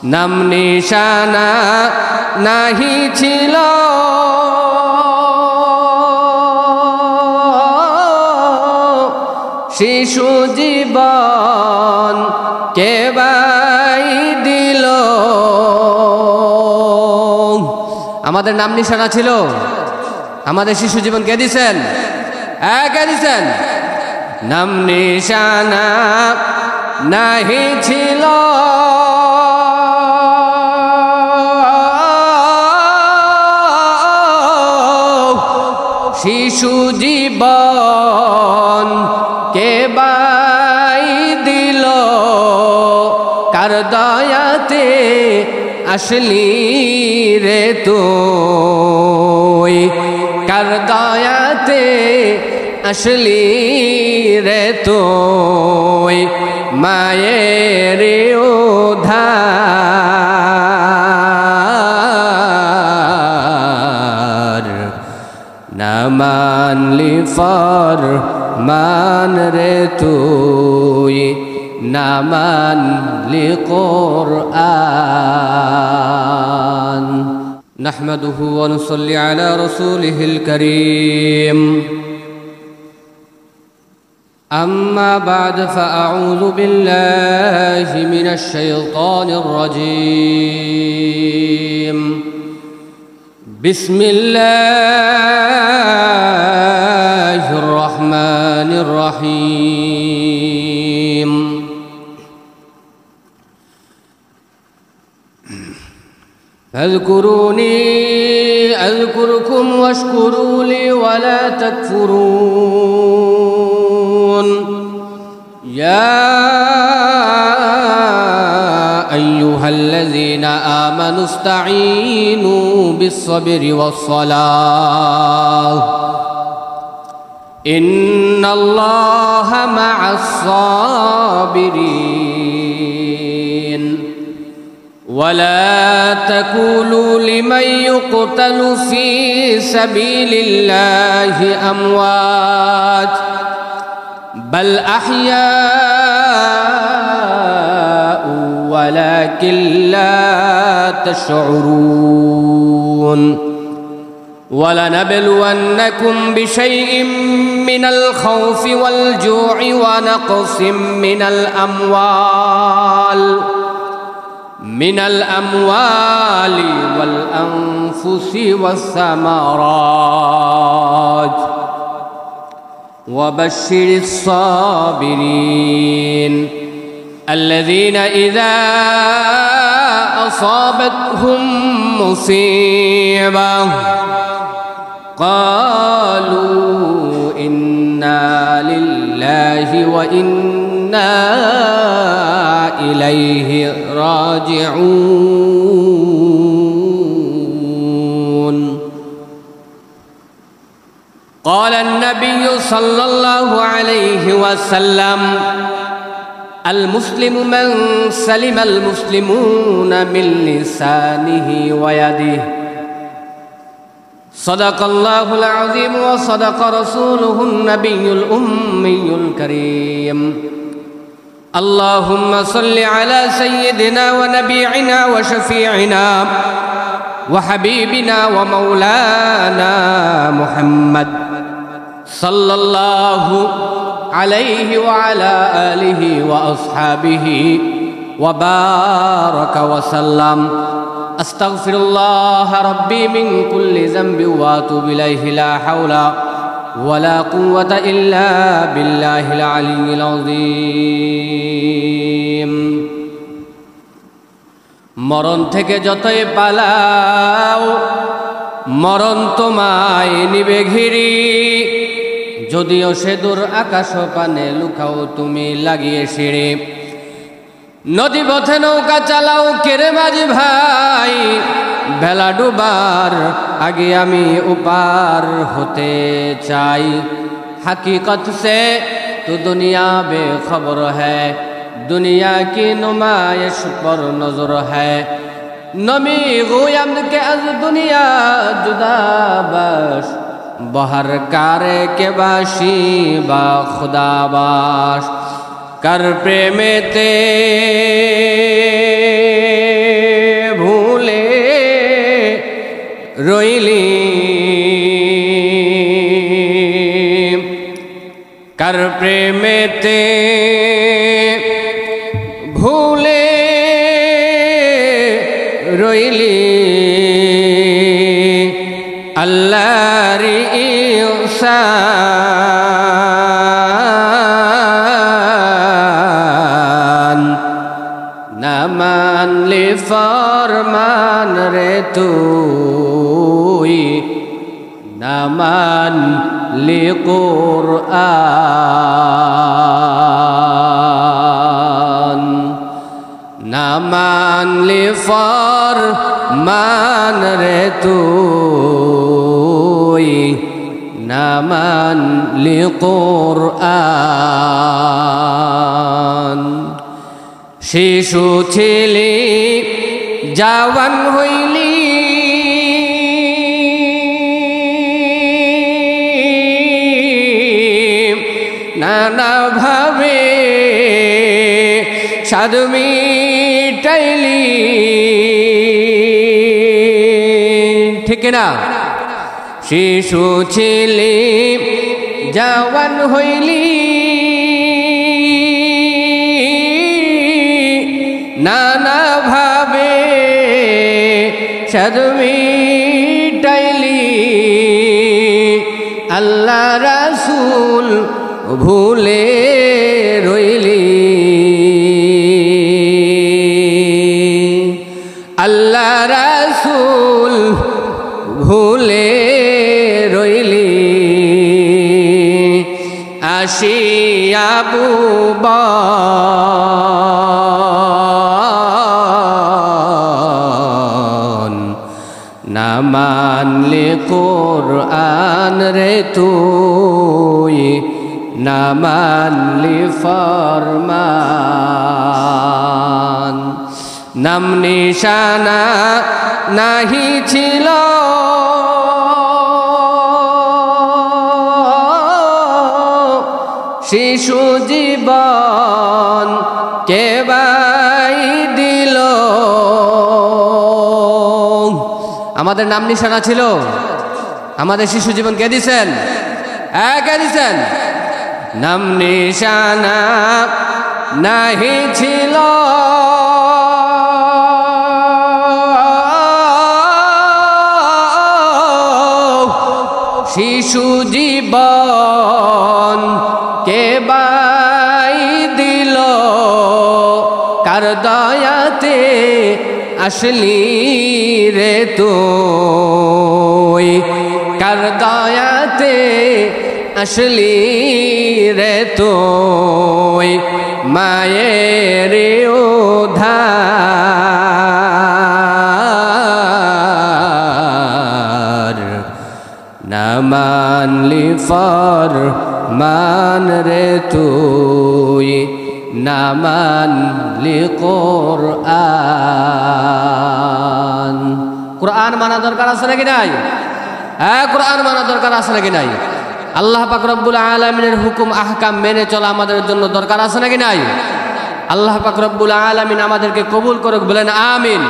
নাম নিশানা নাহি ছিল শিশু জীবন কে বাই দিল। আমাদের নাম নিশানা ছিল, আমাদের শিশু জীবন কে দিছেন? কে দিছেন? নাম নিশানা নাহি ছিল শিশু জীবন কে বাই দিল। কার দয়াতে আসলি রে তুই, কার দয়াতে আসলি রে তুই, মায়ের উদ্ধার। না মানলি ফরমান রে তুই, না মানলি কোরআন। নাহমাদুহু ওয়া নুসাল্লি আলা রাসূলিহিল কারীম। أما بعد فأعوذ بالله من الشيطان الرجيم. بسم الله الرحمن الرحيم. فاذكروني أذكركم واشكروا لي ولا تكفرون. يا أيها الذين آمنوا استعينوا بالصبر والصلاة إن الله مع الصابرين. ولا تقولوا لمن يقتل في سبيل الله أموات بل أحياء ولكن لا تشعرون. ولنبلونكم بشيء من الخوف والجوع ونقص من الأموال والأنفس والثمرات وبشر الصابرين الذين إذا أصابتهم مصيبة قالوا إنا لله وإنا إليه راجعون. قال النبي صلى الله عليه وسلم المسلم من سلم المسلمون من لسانه ويده. صدق الله العظيم وصدق رسوله النبي الأمي الكريم. اللهم صل على سيدنا ونبينا وشفيعنا وحبيبنا ومولانا محمد صلى الله عليه وعلى آله وأصحابه وبارك وسلم. أستغفر الله ربي من كل ذنب وأتوب إليه لا حول ولا قوة إلا بالله العلي العظيم. মরণ থেকে যতই পালাও মরণ তোমায় নিবে ঘিরি। যদিও সে দূর আকাশ পানে লুকাও তুমি লাগিয়ে সিঁড়ি। নদী পথে নৌকা চালাও কেরে মাঝি ভাই, বেলা ডুবার আগে আমি উপার হতে চাই। हकीकत से तो दुनिया बेखबर है, दुनिया की नुमाइश पर नजर है। नमी गोयम के अज दुनिया जुदा बश, बहर कारे के बाशी बा खुदा बाश। कर प्रेमेते রইলি কার প্রেমেতে ভুলে রইলি আল্লাহর ইহসান না মানলি ফরমান রে তুই না মানলি কুরআন না মানলি ফরমান রে তুই না মানলি কুরআন শিশু ছিলি জওয়ান হইলি নানা ভাবে সাধ মিটাইলি ঠিক না শিশু ছিলি জওয়ান হইলি নানা ভাবে সাধ মিটাইলি আল্লাহ রাসূল ভুলে রইলি আল্লাহ রাসূল ভুলে রইলি আসিয়া ভুবন না মানলি কুরআন রে তুই না মানলি ফরমান নাম নিশানা নাহি ছিল শিশু জীবন কে বাই দিল আমাদের নাম নিশানা ছিল আমাদের শিশু জীবন কে দিছেন কে দিছেন নাম নিশানা নাহি ছিল শিশু জীবন কে বাই দিল কার দয়াতে আসলি রে তুই কার দয়াতে আসলি রে তুই মায়ের উদ্ধার না মানলি ফরমান রে তুই না মানলি কুরআন কুরআন মানা দরকার আছে নাকি নাই কুরআন মানা দরকার আছে নাকি নাই আল্লাহ পাক রব্বুল আলামিনের হুকুম আহকাম মেনে চলা আমাদের জন্য দরকার আছে নাকি নাই আল্লাহ পাক রব্বুল আলামিন আমাদেরকে কবুল করুক বলেন আমিন।